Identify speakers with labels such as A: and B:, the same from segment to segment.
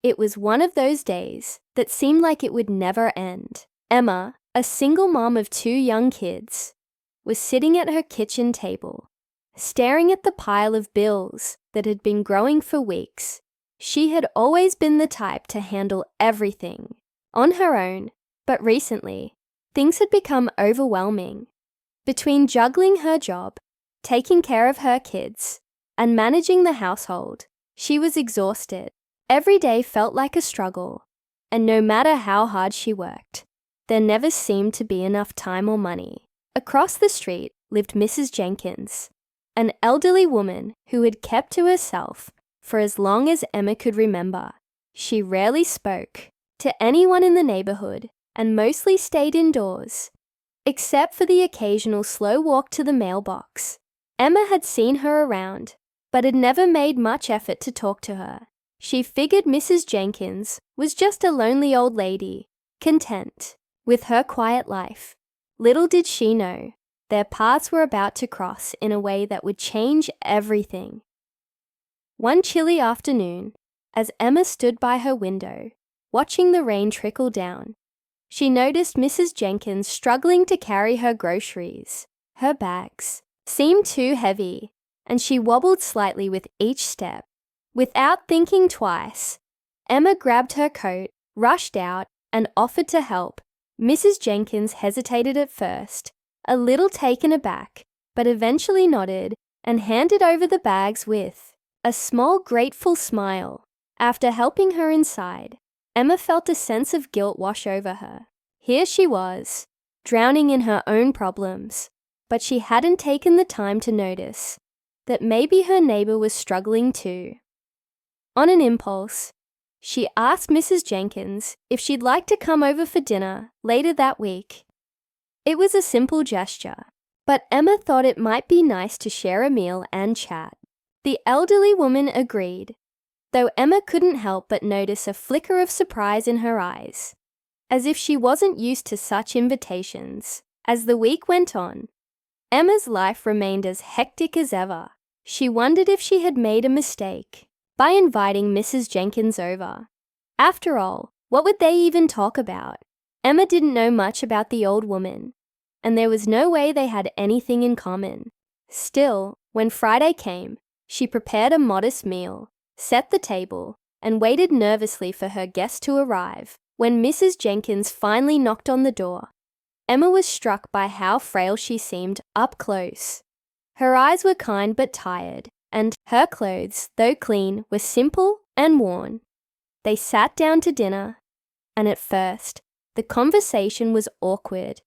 A: It was one of those days that seemed like it would never end. Emma, a single mom of 2 young kids, was sitting at her kitchen table, staring at the pile of bills that had been growing for weeks. She had always been the type to handle everything on her own, but recently, things had become overwhelming. Between juggling her job, taking care of her kids, and managing the household, she was exhausted. Every day felt like a struggle, and no matter how hard she worked, there never seemed to be enough time or money. Across the street lived Mrs. Jenkins, an elderly woman who had kept to herself for as long as Emma could remember. She rarely spoke to anyone in the neighborhood and mostly stayed indoors, except for the occasional slow walk to the mailbox. Emma had seen her around, but had never made much effort to talk to her. She figured Mrs. Jenkins was just a lonely old lady, content with her quiet life. Little did she know, their paths were about to cross in a way that would change everything. One chilly afternoon, as Emma stood by her window, watching the rain trickle down, she noticed Mrs. Jenkins struggling to carry her groceries. Her bags seemed too heavy, and she wobbled slightly with each step. Without thinking twice, Emma grabbed her coat, rushed out, and offered to help. Mrs. Jenkins hesitated at first, a little taken aback, but eventually nodded and handed over the bags with a small, grateful smile. After helping her inside, Emma felt a sense of guilt wash over her. Here she was, drowning in her own problems, but she hadn't taken the time to notice that maybe her neighbor was struggling too. On an impulse, she asked Mrs. Jenkins if she'd like to come over for dinner later that week. It was a simple gesture, but Emma thought it might be nice to share a meal and chat. The elderly woman agreed, though Emma couldn't help but notice a flicker of surprise in her eyes, as if she wasn't used to such invitations. As the week went on, Emma's life remained as hectic as ever. She wondered if she had made a mistake by inviting Mrs. Jenkins over. After all, what would they even talk about? Emma didn't know much about the old woman, and there was no way they had anything in common. Still, when Friday came, she prepared a modest meal, set the table, and waited nervously for her guests to arrive. When Mrs. Jenkins finally knocked on the door, Emma was struck by how frail she seemed up close. Her eyes were kind but tired, and her clothes, though clean, were simple and worn. They sat down to dinner, and at first, the conversation was awkward.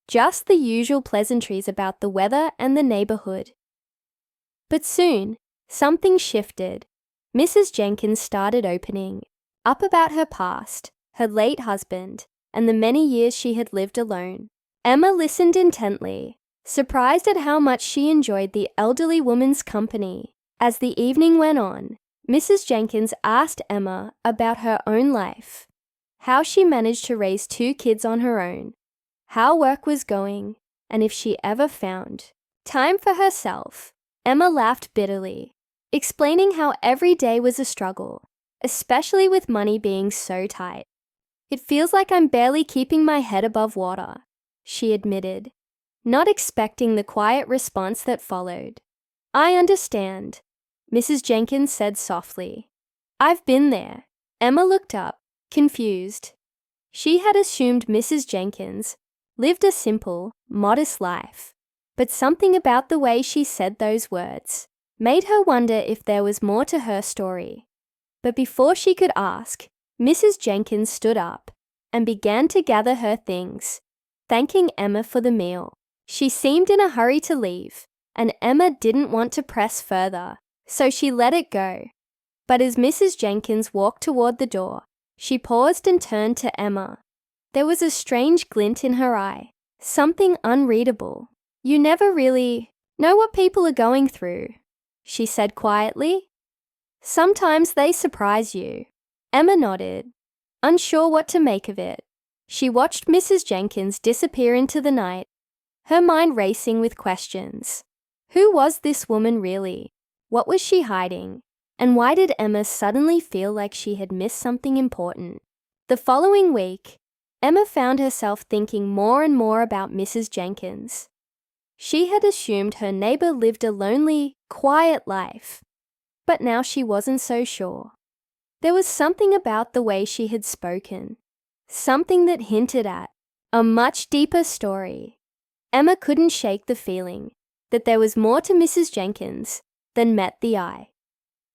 A: Just the usual pleasantries about the weather and the neighborhood. But soon, something shifted. Mrs. Jenkins started opening up about her past, her late husband, and the many years she had lived alone. Emma listened intently, surprised at how much she enjoyed the elderly woman's company. As the evening went on, Mrs. Jenkins asked Emma about her own life, how she managed to raise 2 kids on her own, how work was going, and if she ever found time for herself. Emma laughed bitterly, explaining how every day was a struggle, especially with money being so tight. "It feels like I'm barely keeping my head above water," she admitted, not expecting the quiet response that followed. "I understand," Mrs. Jenkins said softly. "I've been there." Emma looked up, confused. She had assumed Mrs. Jenkins lived a simple, modest life, but something about the way she said those words made her wonder if there was more to her story. But before she could ask, Mrs. Jenkins stood up and began to gather her things, thanking Emma for the meal. She seemed in a hurry to leave, and Emma didn't want to press further, so she let it go. But as Mrs. Jenkins walked toward the door, she paused and turned to Emma. There was a strange glint in her eye, something unreadable. "You never really know what people are going through," she said quietly. "Sometimes they surprise you." Emma nodded, unsure what to make of it. She watched Mrs. Jenkins disappear into the night, her mind racing with questions. Who was this woman really? What was she hiding? And why did Emma suddenly feel like she had missed something important? The following week, Emma found herself thinking more and more about Mrs. Jenkins. She had assumed her neighbor lived a lonely, quiet life, but now she wasn't so sure. There was something about the way she had spoken, something that hinted at a much deeper story. Emma couldn't shake the feeling that there was more to Mrs. Jenkins than met the eye.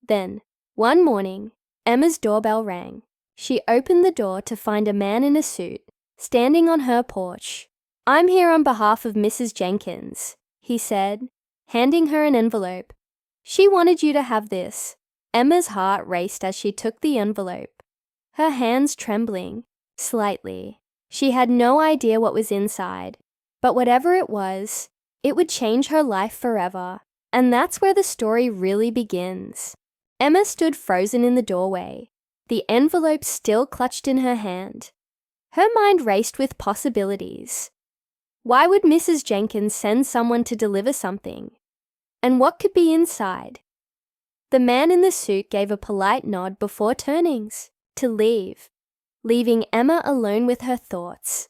A: Then, one morning, Emma's doorbell rang. She opened the door to find a man in a suit standing on her porch. "I'm here on behalf of Mrs. Jenkins," he said, handing her an envelope. "She wanted you to have this." Emma's heart raced as she took the envelope, her hands trembling slightly. She had no idea what was inside, but whatever it was, it would change her life forever. And that's where the story really begins. Emma stood frozen in the doorway, the envelope still clutched in her hand. Her mind raced with possibilities. Why would Mrs. Jenkins send someone to deliver something? And what could be inside? The man in the suit gave a polite nod before turning to leave, leaving Emma alone with her thoughts.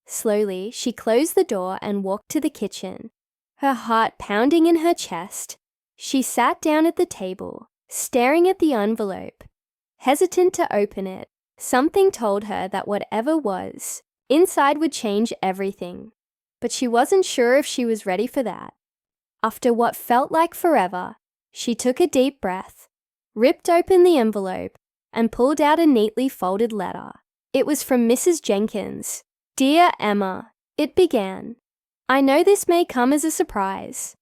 A: Slowly, she closed the door and walked to the kitchen, her heart pounding in her chest. She sat down at the table, staring at the envelope, hesitant to open it. Something told her that whatever was inside would change everything, but she wasn't sure if she was ready for that. After what felt like forever, she took a deep breath, ripped open the envelope, and pulled out a neatly folded letter. It was from Mrs. Jenkins. "Dear Emma," it began. "I know this may come as a surprise,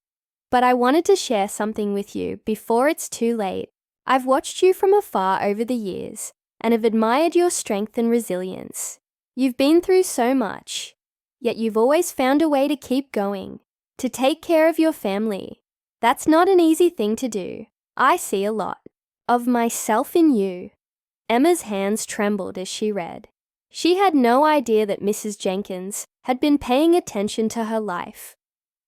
A: but I wanted to share something with you before it's too late. I've watched you from afar over the years and have admired your strength and resilience. You've been through so much, yet you've always found a way to keep going, to take care of your family. That's not an easy thing to do. I see a lot of myself in you." Emma's hands trembled as she read. She had no idea that Mrs. Jenkins had been paying attention to her life,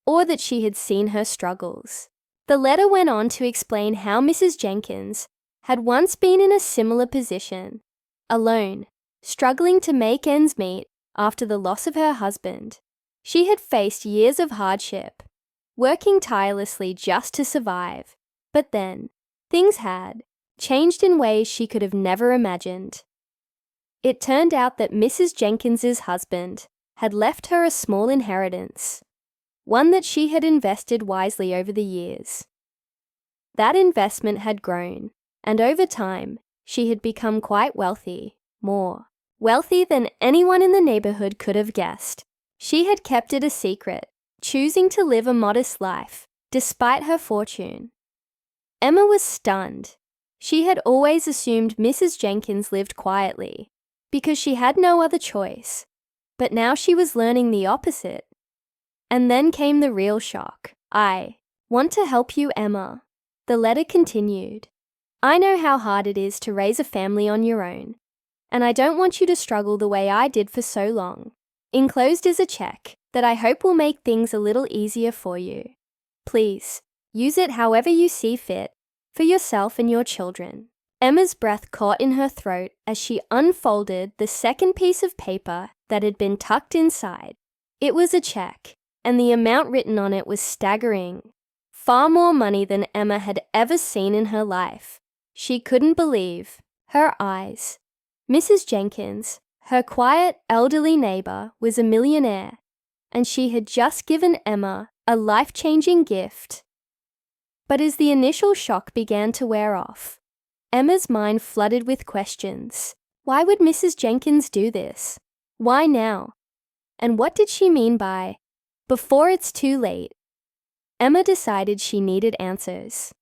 A: or that she had seen her struggles. The letter went on to explain how Mrs. Jenkins had once been in a similar position, alone, struggling to make ends meet after the loss of her husband. She had faced years of hardship, working tirelessly just to survive, but then things had changed in ways she could have never imagined. It turned out that Mrs. Jenkins's husband had left her a small inheritance, one that she had invested wisely over the years. That investment had grown, and over time, she had become quite wealthy, more wealthy than anyone in the neighborhood could have guessed. She had kept it a secret, choosing to live a modest life, despite her fortune. Emma was stunned. She had always assumed Mrs. Jenkins lived quietly, because she had no other choice. But now she was learning the opposite. And then came the real shock. "I want to help you, Emma." The letter continued. "I know how hard it is to raise a family on your own, and I don't want you to struggle the way I did for so long. Enclosed is a check that I hope will make things a little easier for you. Please, use it however you see fit, for yourself and your children." Emma's breath caught in her throat as she unfolded the second piece of paper that had been tucked inside. It was a check, and the amount written on it was staggering. Far more money than Emma had ever seen in her life. She couldn't believe her eyes. Mrs. Jenkins, her quiet, elderly neighbor, was a millionaire, and she had just given Emma a life-changing gift. But as the initial shock began to wear off, Emma's mind flooded with questions. Why would Mrs. Jenkins do this? Why now? And what did she mean by, "before it's too late"? Emma decided she needed answers.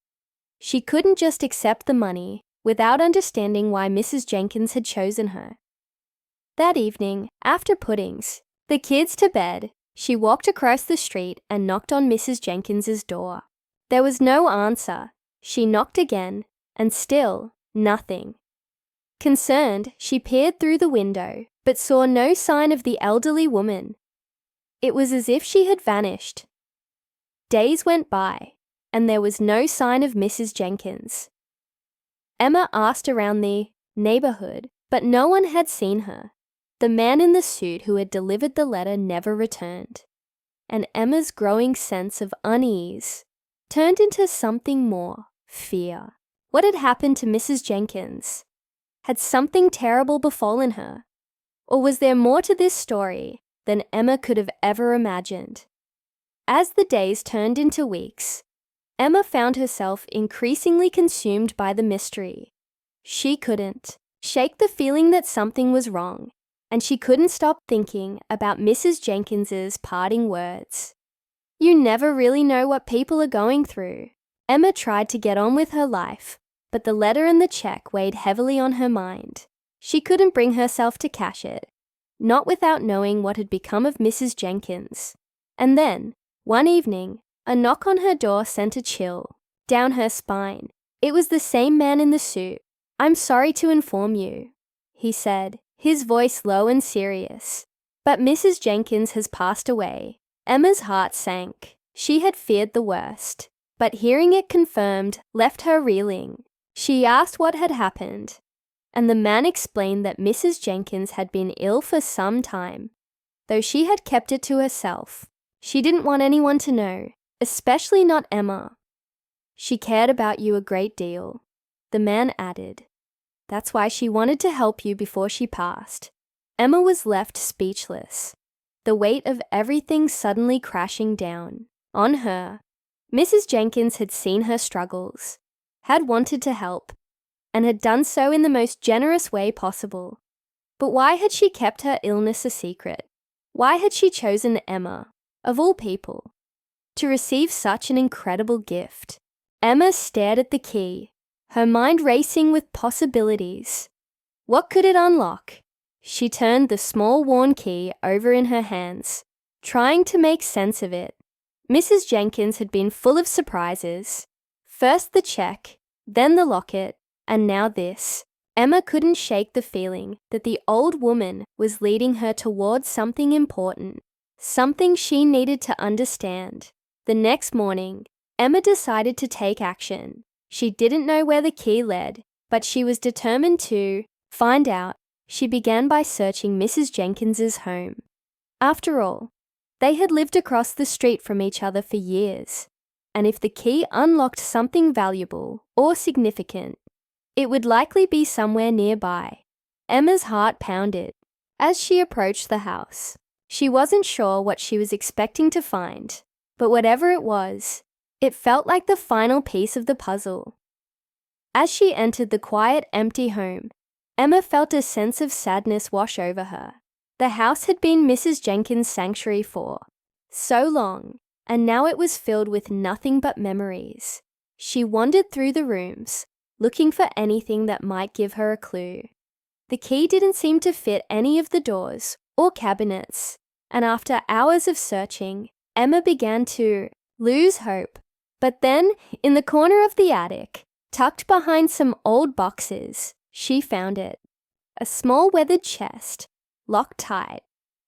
A: She couldn't just accept the money without understanding why Mrs. Jenkins had chosen her. That evening, after putting the kids to bed, she walked across the street and knocked on Mrs. Jenkins's door. There was no answer. She knocked again, and still nothing. Concerned, she peered through the window, but saw no sign of the elderly woman. It was as if she had vanished. Days went by, and there was no sign of Mrs. Jenkins. Emma asked around the neighborhood, but no one had seen her. The man in the suit who had delivered the letter never returned. And Emma's growing sense of unease turned into something more, fear. What had happened to Mrs. Jenkins? Had something terrible befallen her? Or was there more to this story than Emma could have ever imagined? As the days turned into weeks, Emma found herself increasingly consumed by the mystery. She couldn't shake the feeling that something was wrong, and she couldn't stop thinking about Mrs. Jenkins's parting words. You never really know what people are going through. Emma tried to get on with her life, but the letter and the check weighed heavily on her mind. She couldn't bring herself to cash it, not without knowing what had become of Mrs. Jenkins. And then, one evening, a knock on her door sent a chill down her spine. It was the same man in the suit. "I'm sorry to inform you," he said, his voice low and serious, "but Mrs. Jenkins has passed away." Emma's heart sank. She had feared the worst, but hearing it confirmed left her reeling. She asked what had happened, and the man explained that Mrs. Jenkins had been ill for some time, though she had kept it to herself. She didn't want anyone to know, especially not Emma. "She cared about you a great deal," the man added. "That's why she wanted to help you before she passed." Emma was left speechless, the weight of everything suddenly crashing down on her. Mrs. Jenkins had seen her struggles, had wanted to help, and had done so in the most generous way possible. But why had she kept her illness a secret? Why had she chosen Emma, of all people, to receive such an incredible gift? Emma stared at the key, her mind racing with possibilities. What could it unlock? She turned the small worn key over in her hands, trying to make sense of it. Mrs. Jenkins had been full of surprises. First the check, then the locket, and now this. Emma couldn't shake the feeling that the old woman was leading her towards something important, something she needed to understand. The next morning, Emma decided to take action. She didn't know where the key led, but she was determined to find out. She began by searching Mrs. Jenkins's home. After all, they had lived across the street from each other for years, and if the key unlocked something valuable or significant, it would likely be somewhere nearby. Emma's heart pounded as she approached the house. She wasn't sure what she was expecting to find, but whatever it was, it felt like the final piece of the puzzle. As she entered the quiet, empty home, Emma felt a sense of sadness wash over her. The house had been Mrs. Jenkins' sanctuary for so long, and now it was filled with nothing but memories. She wandered through the rooms, looking for anything that might give her a clue. The key didn't seem to fit any of the doors or cabinets, and after hours of searching, Emma began to lose hope. But then, in the corner of the attic, tucked behind some old boxes, she found it. A small weathered chest, locked tight.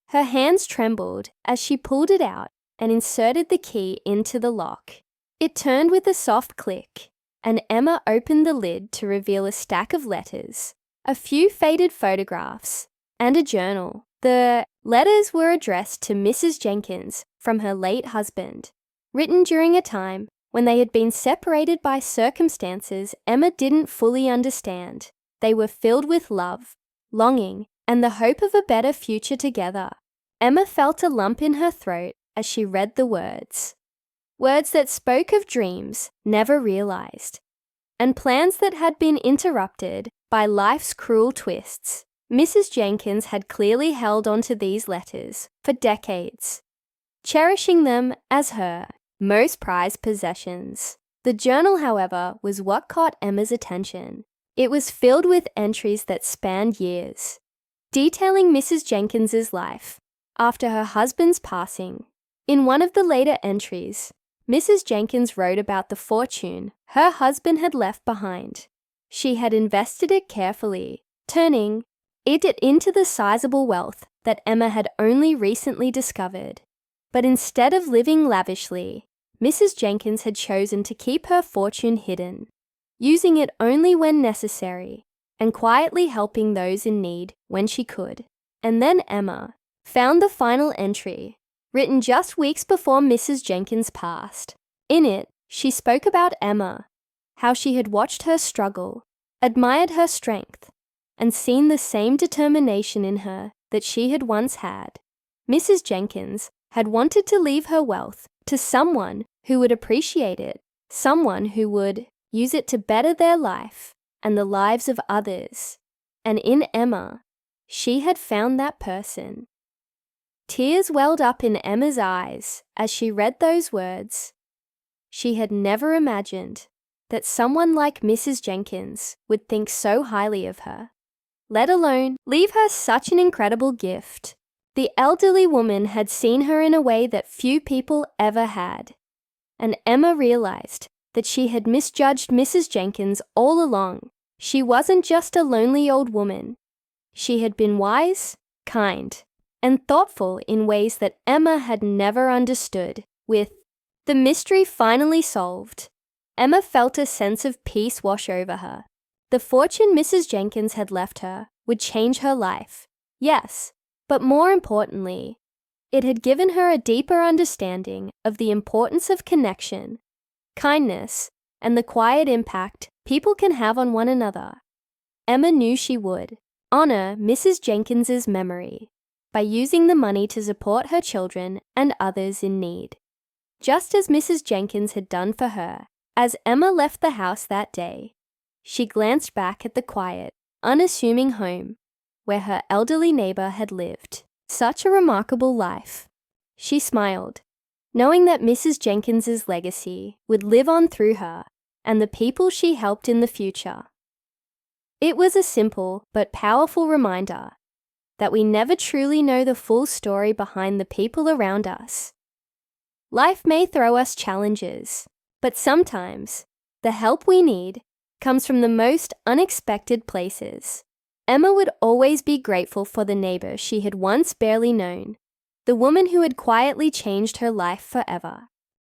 A: Her hands trembled as she pulled it out and inserted the key into the lock. It turned with a soft click, and Emma opened the lid to reveal a stack of letters, a few faded photographs, and a journal. The letters were addressed to Mrs. Jenkins from her late husband, written during a time when they had been separated by circumstances Emma didn't fully understand. They were filled with love, longing, and the hope of a better future together. Emma felt a lump in her throat as she read the words. Words that spoke of dreams never realized, and plans that had been interrupted by life's cruel twists. Mrs. Jenkins had clearly held onto these letters for decades, cherishing them as her most prized possessions. The journal, however, was what caught Emma's attention. It was filled with entries that spanned years, detailing Mrs. Jenkins's life after her husband's passing. In one of the later entries, Mrs. Jenkins wrote about the fortune her husband had left behind. She had invested it carefully, turning it into the sizable wealth that Emma had only recently discovered. But instead of living lavishly, Mrs. Jenkins had chosen to keep her fortune hidden. using it only when necessary, and quietly helping those in need when she could. And then Emma found the final entry, written just weeks before Mrs. Jenkins passed. In it, she spoke about Emma, how she had watched her struggle, admired her strength, and seen the same determination in her that she had once had. Mrs. Jenkins had wanted to leave her wealth to someone who would appreciate it, someone who would use it to better their life and the lives of others. And in Emma, she had found that person. Tears welled up in Emma's eyes as she read those words. She had never imagined that someone like Mrs. Jenkins would think so highly of her, let alone leave her such an incredible gift. The elderly woman had seen her in a way that few people ever had, and Emma realized that she had misjudged Mrs. Jenkins all along. She wasn't just a lonely old woman. She had been wise, kind, and thoughtful in ways that Emma had never understood. With the mystery finally solved, Emma felt a sense of peace wash over her. The fortune Mrs. Jenkins had left her would change her life, yes, but more importantly, it had given her a deeper understanding of the importance of connection, kindness, and the quiet impact people can have on one another. Emma knew she would honor Mrs. Jenkins's memory by using the money to support her children and others in need, just as Mrs. Jenkins had done for her. As Emma left the house that day, she glanced back at the quiet, unassuming home where her elderly neighbor had lived such a remarkable life. She smiled, knowing that Mrs. Jenkins's legacy would live on through her and the people she helped in the future. It was a simple but powerful reminder that we never truly know the full story behind the people around us. Life may throw us challenges, but sometimes the help we need comes from the most unexpected places. Emma would always be grateful for the neighbor she had once barely known, the woman who had quietly changed her life forever.